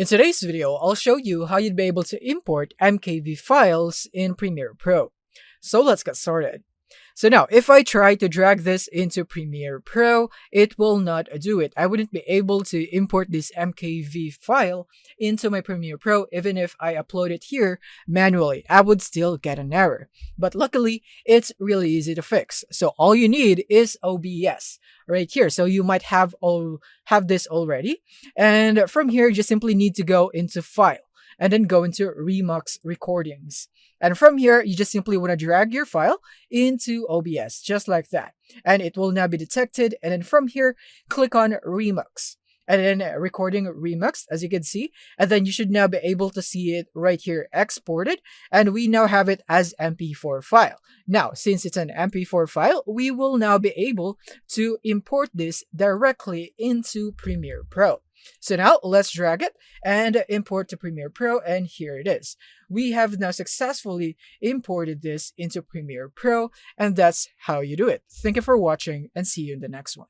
In today's video, I'll show you how you'd be able to import MKV files in Premiere Pro. So let's get started. So now, if I try to drag this into Premiere Pro, it will not do it. I wouldn't be able to import this MKV file into my Premiere Pro even if I upload it here manually. I would still get an error. But luckily, it's really easy to fix. So all you need is OBS right here. So you might have this already. And from here, you just simply need to go into File and then go into Remux Recordings. And from here, you just simply want to drag your file into OBS, just like that. And it will now be detected. And then from here, click on Remux. And then recording Remux, as you can see. And then you should now be able to see it right here exported. And we now have it as MP4 file. Now, since it's an MP4 file, we will now be able to import this directly into Premiere Pro. So now let's drag it and import to Premiere Pro, and here it is. We have now successfully imported this into Premiere Pro, and that's how you do it. Thank you for watching and see you in the next one.